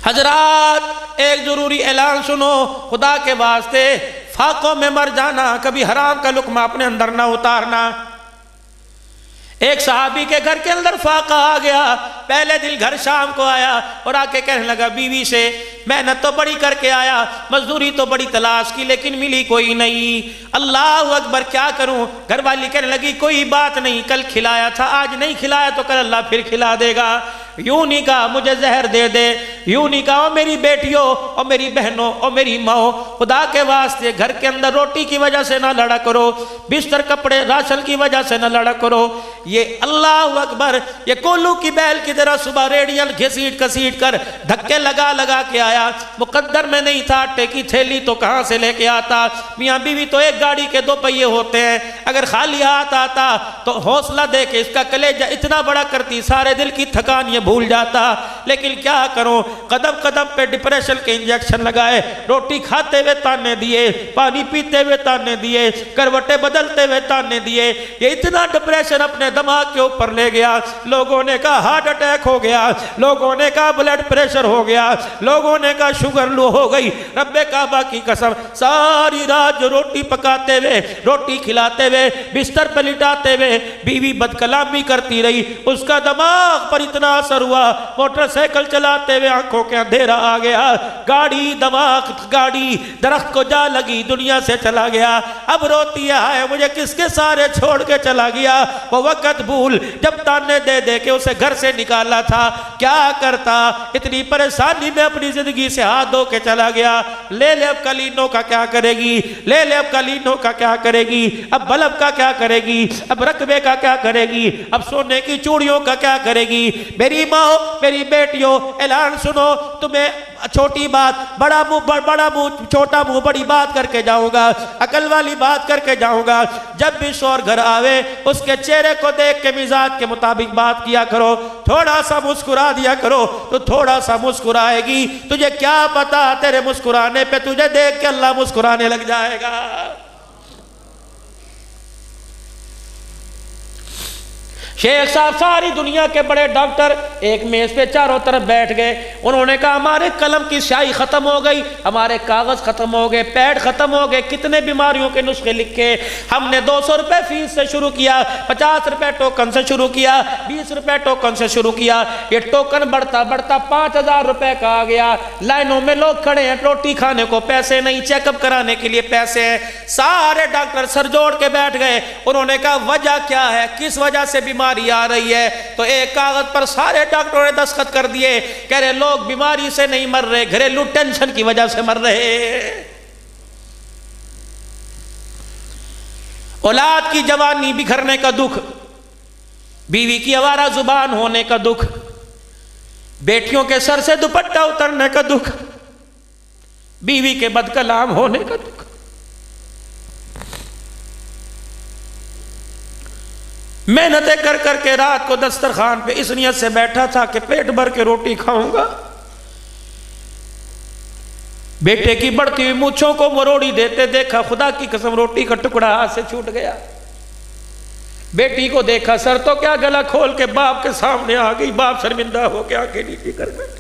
حضرات ایک ضروری اعلان سنو، خدا کے واسطے فاقوں میں مر جانا، کبھی حرام کا لقمہ اپنے اندر نہ اتارنا۔ ایک صحابی کے گھر کے اندر فاقہ آ گیا، پہلے دن گھر شام کو آیا اور آ کے کہنے لگا بیوی سے محنت تو بڑی کر کے آیا، مزدوری تو بڑی تلاش کی لیکن ملی کوئی نہیں، اللہ اکبر کیا کروں؟ گھر والی کہنے لگی کوئی بات نہیں، کل کھلایا تھا آج نہیں کھلایا تو کل اللہ پھر کھلا دے گا۔ یوں نہیں کہا مجھے زہر دے دے، یوں نہیں کہا میری بیٹیوں اور میری بہنوں اور میری ماں، خدا کے واسطے گھر کے اندر روٹی کی وجہ سے نہ لڑا کرو، بستر کپڑے راشن کی وجہ سے نہ لڑا کرو۔ یہ اللہ اکبر، یہ کولو کی بیل کی طرح صبح ریڈیل گھسیٹ کسیٹ کر دھکے لگا لگا کے آیا، مقدر میں نہیں تھا آٹے کی تھیلی تو کہاں سے لے کے آتا؟ میاں بیوی تو ایک گاڑی کے دو پہیے ہوتے ہیں، اگر خالی ہاتھ آتا تو حوصلہ دے کے اس کا کلیجہ اتنا بڑا کرتی سارے دل کی تھکان یہ بھول جاتا، لیکن کیا کروں؟ قدم قدم پہ ڈپریشن کے انجیکشن لگائے، روٹی کھاتے ہوئے تانے دیے، پانی پیتے ہوئے تانے دیے، کروٹیں بدلتے ہوئے تانے دیے، یہ اتنا ڈپریشن اپنے دماغ کے اوپر لے گیا، لوگوں نے کہا ہارٹ اٹیک ہو گیا، لوگوں نے کہا بلڈ پریشر ہو گیا، لوگوں نے کہا شوگر لو ہو گئی۔ رب کعبہ کی قسم ساری رات جو روٹی پکاتے ہوئے، روٹی کھلاتے ہوئے، بستر پہ لٹاتے ہوئے بیوی بد کلامی کرتی رہی، اس کا دماغ پر اتنا اثر ہوا، موٹر سائیکل چلاتے ہوئے آنکھوں کے اندھیرا آ گیا، گاڑی دماغ گاڑی درخت کو جا لگی، دنیا سے چلا گیا، اب روتی ہے مجھے کس کے سارے چھوڑ کے چلا گیا۔ وہ وقت بھول جب تانے دے دے کے اسے گھر سے نکالا تھا، کیا کرتا؟ اتنی پریشانی میں اپنی زندگی سے ہاتھ دھو کے چلا گیا۔ لے لے اب قالینوں کا کیا کرے گی؟ لے لے اب قالینوں کا کیا کرے گی؟ اب بلب کا کیا کرے گی؟ اب رقبے کا کیا کرے گی؟ اب سونے کی چوڑیوں کا کیا کرے گی؟ میری ماں میری بیٹیوں اعلان سنو، تمہیں چھوٹی بات بڑا منہ چھوٹا منہ بڑی بات کر کے جاؤں گا، عقل والی بات کر کے جاؤں گا۔ جب بھی شوہر گھر آوے اس کے چہرے کو دیکھ کے مزاج کے مطابق بات کیا کرو، تھوڑا سا مسکرا دیا کرو تو تھوڑا سا مسکرائے گی، تجھے کیا پتا تیرے مسکرانے پہ تجھے دیکھ کے اللہ مسکرانے لگ جائے گا۔ شیخ صاحب ساری دنیا کے بڑے ڈاکٹر ایک میز پہ چاروں طرف بیٹھ گئے، انہوں نے کہا ہمارے قلم کی سیاہی ختم ہو گئی، ہمارے کاغذ ختم ہو گئے، پیڈ ختم ہو گئے، کتنے بیماریوں کے نسخے لکھے، ہم نے 200 روپے فیس سے شروع کیا، 50 روپے ٹوکن سے شروع کیا، 20 روپے ٹوکن سے شروع کیا، یہ ٹوکن بڑھتا بڑھتا 5000 روپے کا آ گیا، لائنوں میں لوگ کھڑے ہیں، روٹی کھانے کو پیسے نہیں، چیک اپ کرانے کے لیے پیسے ہیں، سارے ڈاکٹر سر جوڑ کے بیٹھ گئے، انہوں نے کہا وجہ کیا ہے، کس وجہ سے بیماری آ رہی ہے؟ تو ایک کاغذ پر سارے ڈاکٹروں نے دستخط کر دیے، کہہ رہے لوگ بیماری سے نہیں مر رہے، گھریلو ٹینشن کی وجہ سے مر رہے۔ اولاد کی جوانی بکھرنے کا دکھ، بیوی کی آوارہ زبان ہونے کا دکھ، بیٹیوں کے سر سے دوپٹہ اترنے کا دکھ، بیوی کے بد کلام ہونے کا دکھ۔ محنتیں کر کر کے رات کو دسترخوان پہ اس نیت سے بیٹھا تھا کہ پیٹ بھر کے روٹی کھاؤں گا، بیٹے کی بڑھتی ہوئی مونچھوں کو مروڑی دیتے دیکھا، خدا کی قسم روٹی کا ٹکڑا ہاتھ سے چھوٹ گیا۔ بیٹی کو دیکھا سر تو کیا گلا کھول کے باپ کے سامنے آ گئی، باپ شرمندہ ہو کے آنکھیں نیچے کر بیٹھے۔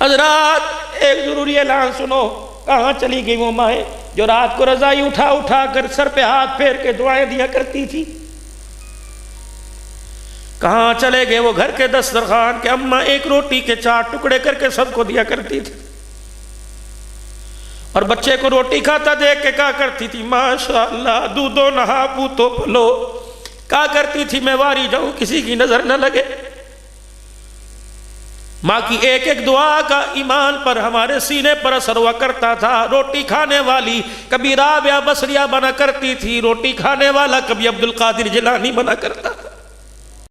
حضرات ایک ضروری اعلان سنو، کہاں چلی گئی وہ مائیں جو رات کو رضائی اٹھا اٹھا کر سر پہ ہاتھ پھیر کے دعائیں دیا کرتی تھی؟ کہاں چلے گئے وہ گھر کے دسترخوان کے اماں ایک روٹی کے 4 ٹکڑے کر کے سب کو دیا کرتی تھی، اور بچے کو روٹی کھاتا دیکھ کے کہا کرتی تھی ماشاءاللہ دودھو نہا پوتو پلو، کہا کرتی تھی میں واری جاؤں کسی کی نظر نہ لگے۔ ماں کی ایک ایک دعا کا ایمان پر ہمارے سینے پر اثر ہوا کرتا تھا۔ روٹی کھانے والی کبھی رابعہ بصریہ بنا کرتی تھی، روٹی کھانے والا کبھی عبدالقادر جیلانی بنا کرتا۔